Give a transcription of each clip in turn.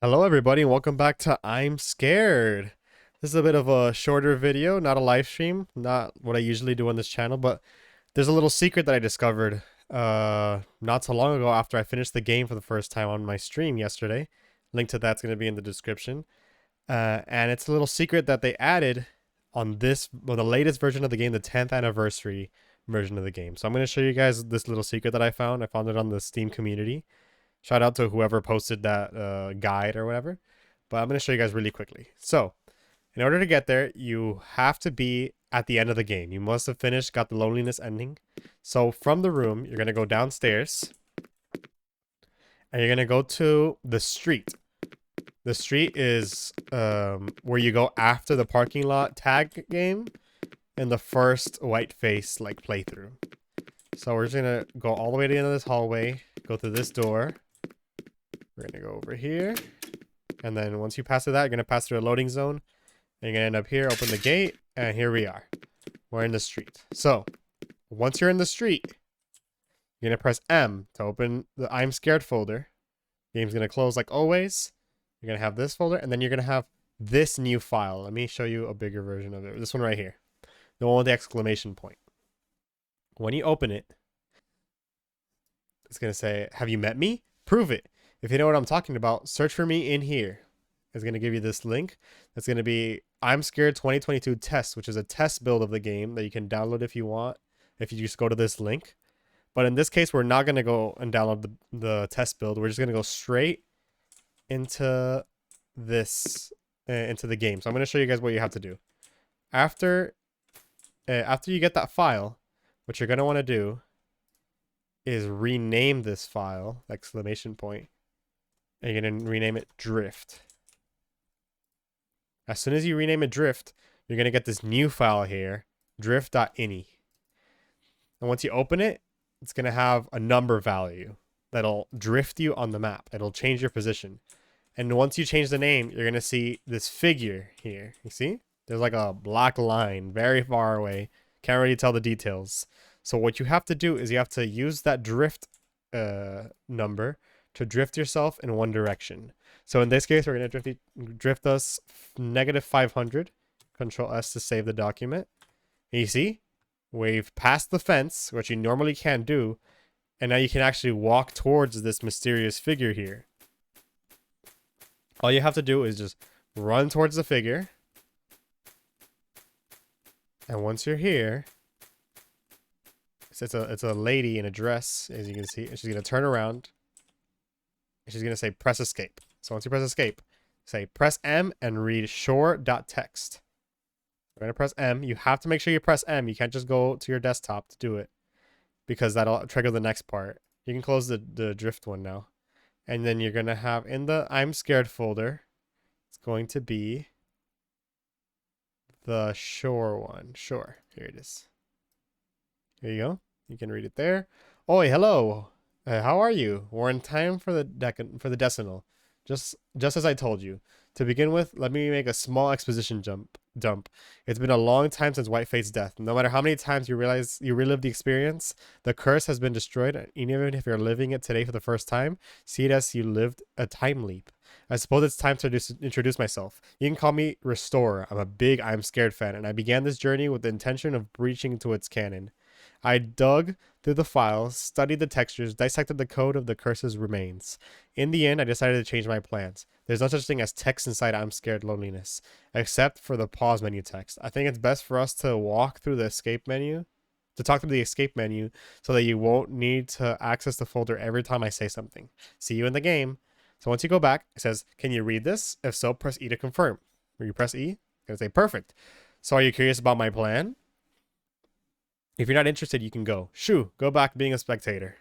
Hello everybody and welcome back to I'm Scared. This is a bit of a shorter video, not a live stream, not what I usually do on this channel, but there's a little secret that I discovered not so long ago after I finished the game for the first time on my stream yesterday. Link to that's going to be in the description. And it's a little secret that they added on the latest version of the game, the 10th anniversary version of the game. So I'm going to show you guys this little secret that I found. I found it on the Steam community. Shout out to whoever posted that guide or whatever. But I'm going to show you guys really quickly. So, in order to get there, you have to be at the end of the game. You must have finished, got the loneliness ending. So, from the room, you're going to go downstairs. And you're going to go to the street. The street is where you go after the parking lot tag game in the first Whiteface like playthrough. So we're just going to go all the way to the end of this hallway, go through this door. We're going to go over here. And then once you pass through that, you're going to pass through a loading zone. And you're going to end up here, open the gate, and here we are. We're in the street. So, once you're in the street, you're going to press M to open the I'm Scared folder. Game's going to close like always. You're going to have this folder, and then you're going to have this new file. Let me show you a bigger version of it. This one right here. The one with the exclamation point. When you open it, it's going to say, have you met me? Prove it. If you know what I'm talking about, search for me in here. It's going to give you this link. That's going to be I'm Scared 2022 test, which is a test build of the game that you can download if you want, if you just go to this link. But in this case, we're not going to go and download the test build. We're just going to go straight into this, into the game. So I'm going to show you guys what you have to do. After you get that file, what you're going to want to do is rename this file, exclamation point. And you're going to rename it Drift. As soon as you rename it Drift, you're going to get this new file here, drift.ini. And once you open it, it's going to have a number value that'll drift you on the map. It'll change your position. And once you change the name, you're going to see this figure here. You see? There's like a black line very far away. Can't really tell the details. So what you have to do is you have to use that drift number to drift yourself in one direction. So in this case, we're going to drift us -500. Control S to save the document. And you see, we've passed the fence, which you normally can't do. And now you can actually walk towards this mysterious figure here. All you have to do is just run towards the figure. And once you're here, it's a lady in a dress, as you can see. And she's going to turn around. And she's going to say press escape. So once you press escape, say press M and read shore.txt. We're going to press M. You have to make sure you press M. You can't just go to your desktop to do it, because that'll trigger the next part. You can close the drift one now. And then you're going to have in the I'm Scared folder, it's going to be the shore one. Shore. Here it is. Here you go. You can read it there. Oi, hello. How are you? We're in time for the decimal. Just as I told you. To begin with, let me make a small exposition dump. It's been a long time since Whiteface's death. No matter how many times you relive the experience, the curse has been destroyed. And even if you're living it today for the first time, see it as you lived a time leap. I suppose it's time to introduce myself. You can call me Restorer. I'm a big I'm Scared fan, and I began this journey with the intention of breaching into its canon. I dug through the files, studied the textures, dissected the code of the curse's remains. In the end, I decided to change my plans. There's no such thing as text inside I'm Scared Loneliness, except for the pause menu text. I think it's best for us to walk through the escape menu, to talk through the escape menu, so that you won't need to access the folder every time I say something. See you in the game. So once you go back, it says, can you read this? If so, press E to confirm. When you press E, it's going to say, perfect. So are you curious about my plan? If you're not interested, you can go. Shoo, go back being a spectator.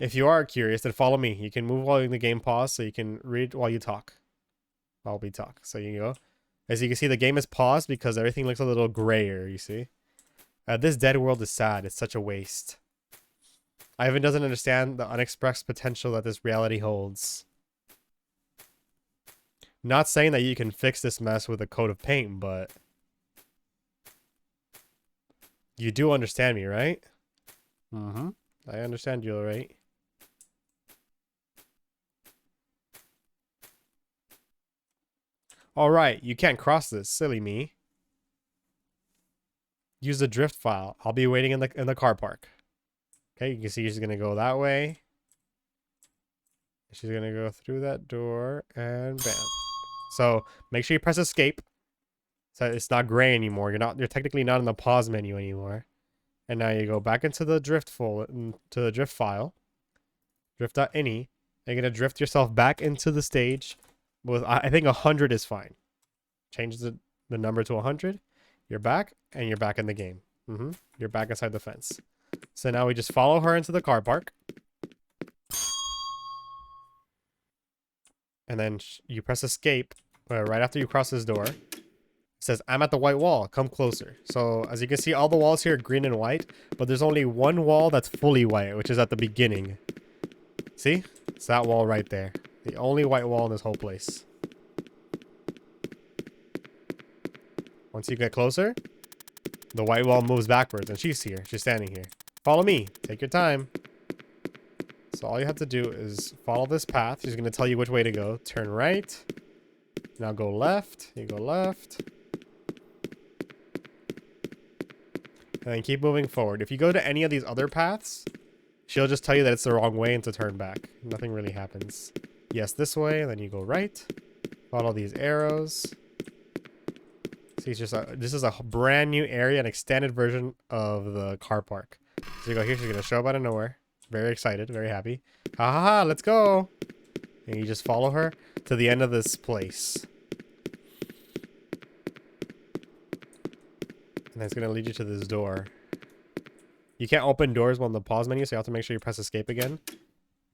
If you are curious, then follow me. You can move while the game pause, so you can read while you talk. While we talk. So you go. As you can see, the game is paused because everything looks a little grayer, you see. This dead world is sad. It's such a waste. Ivan doesn't understand the unexpressed potential that this reality holds. Not saying that you can fix this mess with a coat of paint, but you do understand me, right? Mm-hmm. I understand you, all right? All right, you can't cross this, silly me. Use the drift file. I'll be waiting in the car park. Okay, you can see she's gonna go that way. She's gonna go through that door and bam. So make sure you press escape. So it's not gray anymore. You're technically not in the pause menu anymore. And now you go back into the drift to the drift file. Drift.ini. You're gonna drift yourself back into the stage with, I think 100 is fine. Change the number to 100. You're back and you're back in the game. You're back inside the fence. So now we just follow her into the car park. And then you press escape right after you cross this door. It says, I'm at the white wall. Come closer. So as you can see, all the walls here are green and white. But there's only one wall that's fully white, which is at the beginning. See? It's that wall right there. The only white wall in this whole place. Once you get closer, the white wall moves backwards. And she's here. She's standing here. Follow me. Take your time. So all you have to do is follow this path. She's going to tell you which way to go. Turn right. Now go left. You go left. And then keep moving forward. If you go to any of these other paths, she'll just tell you that it's the wrong way and to turn back. Nothing really happens. Yes, this way. And then you go right. Follow these arrows. See, it's just this is a brand new area, an extended version of the car park. So you go here. She's going to show up out of nowhere. Very excited, very happy. Ha ha ha, let's go. And you just follow her to the end of this place. And that's going to lead you to this door. You can't open doors while in the pause menu, so you have to make sure you press escape again.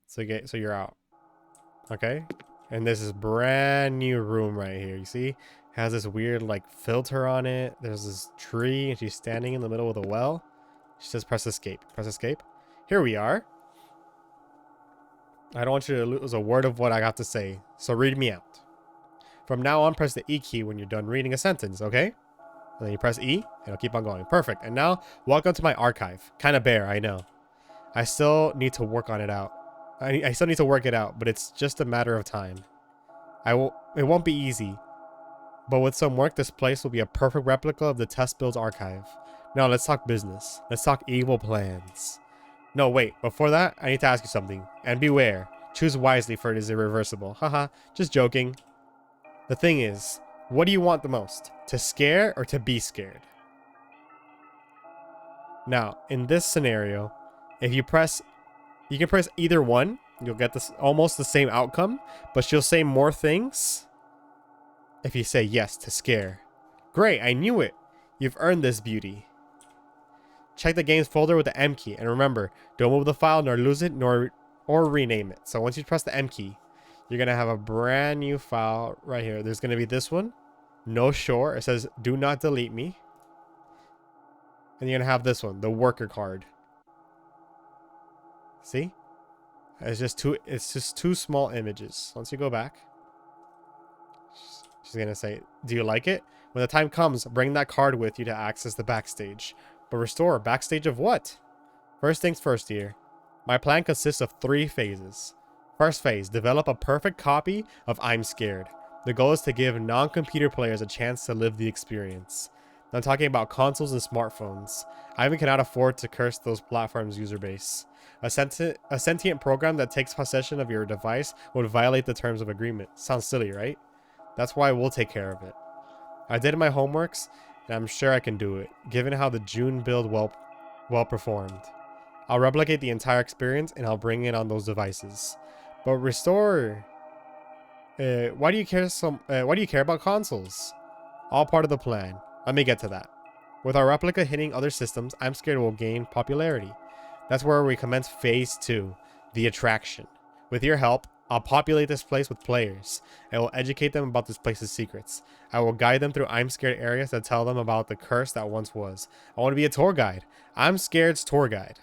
So you're out. Okay? And this is brand new room right here. You see? It has this weird like filter on it. There's this tree and she's standing in the middle of the well. She says press escape. Press escape. Here we are. I don't want you to lose a word of what I got to say, so read me out. From now on, press the E key when you're done reading a sentence, okay? And then you press E, and it'll keep on going. Perfect. And now, welcome to my archive. Kind of bare, I know. I still need to work on it out. I still need to work it out, but it's just a matter of time. It won't be easy, but with some work, this place will be a perfect replica of the test builds archive. Now, let's talk business. Let's talk evil plans. No, wait. Before that, I need to ask you something. And beware. Choose wisely, for it is irreversible. Haha, just joking. The thing is, what do you want the most? To scare or to be scared? Now, in this scenario, if you can press either one. You'll get this almost the same outcome, but she'll say more things if you say yes to scare. Great, I knew it. You've earned this beauty. Check the games folder with the M key, and remember, don't move the file nor lose it or rename it. So once you press the M key, you're gonna have a brand new file right here. There's gonna be this one, no shore. It says do not delete me, and you're gonna have this one, the worker card. See, it's just two small images. Once you go back, she's gonna say, do you like it? When the time comes, bring that card with you to access the backstage. But restore backstage of what? First things first here. My plan consists of 3 phases. First phase, develop a perfect copy of I'm Scared. The goal is to give non-computer players a chance to live the experience. I'm talking about consoles and smartphones. I even cannot afford to curse those platforms' user base. A sentient program that takes possession of your device would violate the terms of agreement. Sounds silly, right? That's why we'll take care of it. I did my homeworks, and I'm sure I can do it, given how the June build well performed. I'll replicate the entire experience, and I'll bring it on those devices. But restore... why do you care about consoles? All part of the plan. Let me get to that. With our replica hitting other systems, I'm Scared will gain popularity. That's where we commence phase 2, the attraction. With your help, I'll populate this place with players. I will educate them about this place's secrets. I will guide them through I'm Scared areas that tell them about the curse that once was. I want to be a tour guide. I'm Scared's tour guide.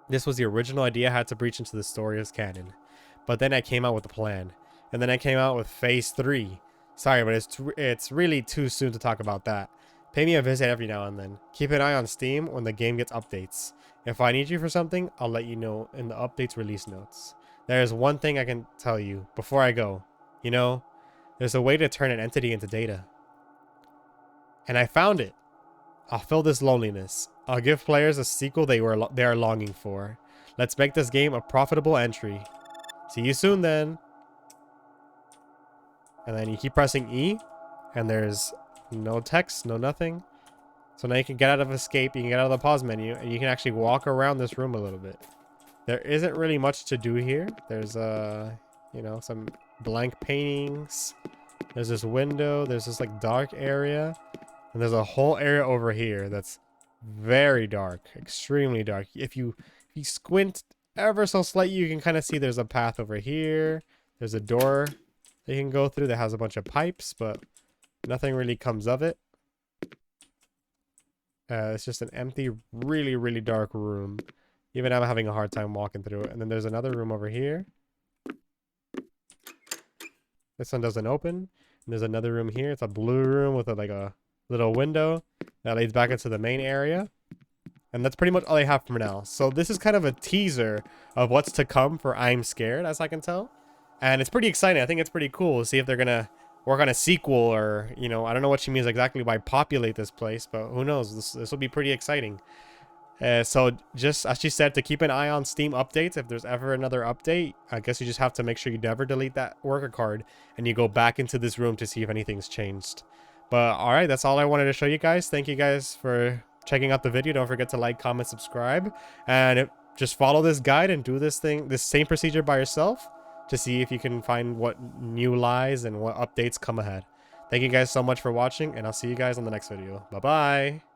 This was the original idea I had to breach into the story as canon. But then I came out with a plan. And then I came out with phase 3. Sorry, but it's really too soon to talk about that. Pay me a visit every now and then. Keep an eye on Steam when the game gets updates. If I need you for something, I'll let you know in the updates release notes. There is one thing I can tell you before I go. You know, There's a way to turn an entity into data. And I found it. I'll fill this loneliness. I'll give players a sequel they are longing for. Let's make this game a profitable entry. See you soon then. And then you keep pressing E, and there's no text, no nothing. So now you can get out of escape, you can get out of the pause menu, and you can actually walk around this room a little bit. There isn't really much to do here. There's you know, some blank paintings. There's this window, there's this like dark area, and there's a whole area over here that's very dark, extremely dark. If you squint ever so slightly, you can kind of see there's a path over here. There's a door that you can go through that has a bunch of pipes, but nothing really comes of it. It's just an empty, really, really dark room. Even I'm having a hard time walking through it. And then there's another room over here. This one doesn't open. And there's another room here. It's a blue room with like a little window that leads back into the main area. And that's pretty much all I have for now. So this is kind of a teaser of what's to come for I'm Scared, as I can tell. And it's pretty exciting. I think it's pretty cool to see if they're going to work on a sequel, or, you know, I don't know what she means exactly by populate this place, but who knows? This will be pretty exciting. So just as she said, to keep an eye on Steam updates. If there's ever another update, I guess you just have to make sure you never delete that worker card and you go back into this room to see if anything's changed. But all right, that's all I wanted to show you guys. Thank you guys for checking out the video. Don't forget to like, comment, subscribe, and just follow this guide and do this same procedure by yourself to see if you can find what new lies and what updates come ahead. Thank you guys so much for watching, and I'll see you guys on the next video. Bye bye.